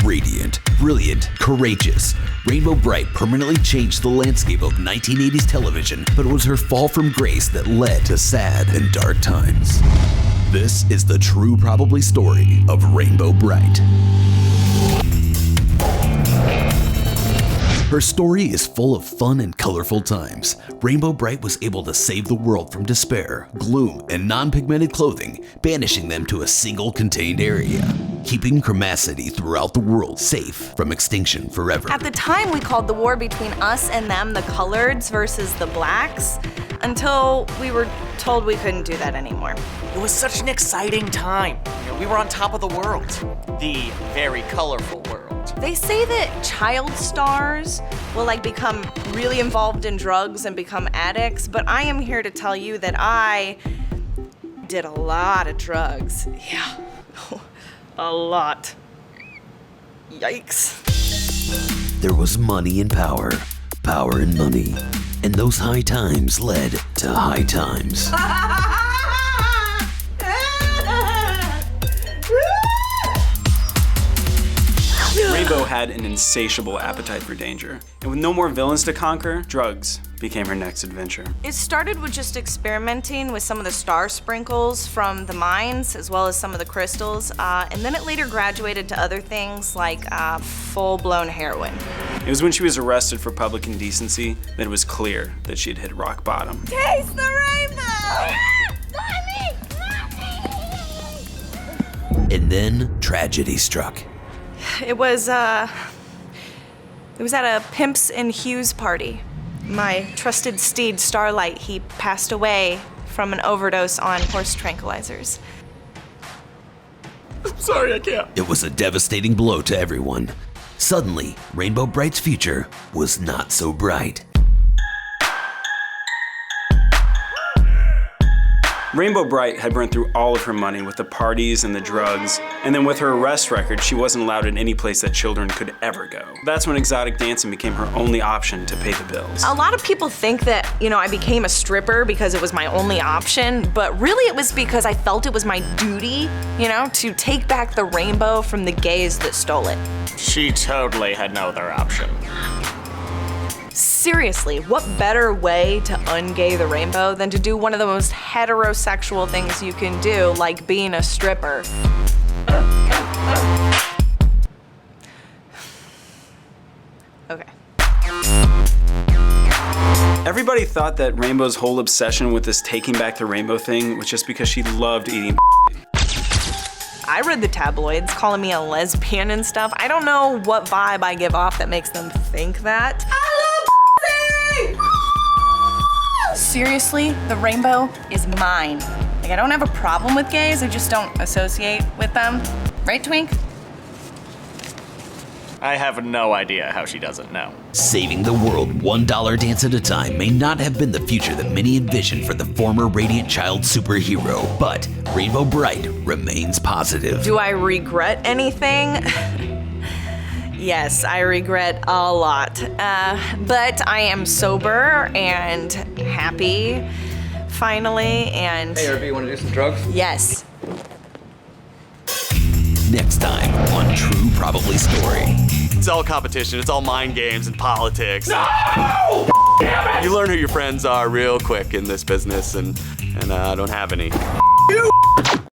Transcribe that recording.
Radiant, brilliant, courageous, Rainbow Bright permanently changed the landscape of 1980s television, but it was her fall from grace that led to sad and dark times. This is the true probably story of Rainbow Bright. Her story is full of fun and colorful times. Rainbow Bright was able to save the world from despair, gloom, and non-pigmented clothing, banishing them to a single contained area, keeping chromacity throughout the world safe from extinction forever. At the time, we called the war between us and them the coloreds versus the blacks, until we were told we couldn't do that anymore. It was such an exciting time. We were on top of the world. The very colorful world. They say that child stars will become really involved in drugs and become addicts, but I am here to tell you that I did a lot of drugs. Yeah, a lot. Yikes. There was money and power, power and money, and those high times led to high times. Rainbow had an insatiable appetite for danger, and with no more villains to conquer, drugs became her next adventure. It started with just experimenting with some of the star sprinkles from the mines, as well as some of the crystals, and then it later graduated to other things like full-blown heroin. It was when she was arrested for public indecency that it was clear that she had hit rock bottom. Taste the rainbow! And then tragedy struck. It was at a Pimps and Hughes party. My trusted steed, Starlight, he passed away from an overdose on horse tranquilizers. I'm sorry, I can't. It was a devastating blow to everyone. Suddenly, Rainbow Bright's future was not so bright. Rainbow Bright had burned through all of her money with the parties and the drugs, and then with her arrest record, she wasn't allowed in any place that children could ever go. That's when exotic dancing became her only option to pay the bills. A lot of people think that, I became a stripper because it was my only option, but really it was because I felt it was my duty, to take back the rainbow from the gays that stole it. She totally had no other option. Seriously, what better way to ungay the rainbow than to do one of the most heterosexual things you can do, like being a stripper? Okay. Everybody thought that Rainbow's whole obsession with this taking back the rainbow thing was just because she loved eating. I read the tabloids calling me a lesbian and stuff. I don't know what vibe I give off that makes them think that. Seriously, the rainbow is mine. I don't have a problem with gays, I just don't associate with them. Right, Twink? I have no idea how she doesn't know. Saving the world $1 dance at a time may not have been the future that many envisioned for the former Radiant Child superhero, but Rainbow Bright remains positive. Do I regret anything? Yes, I regret a lot, but I am sober and happy, finally, and... Hey, RB, you want to do some drugs? Yes. Next time on True Probably Story. It's all competition, it's all mind games and politics. No! Damn it! You learn who your friends are real quick in this business, and I don't have any. You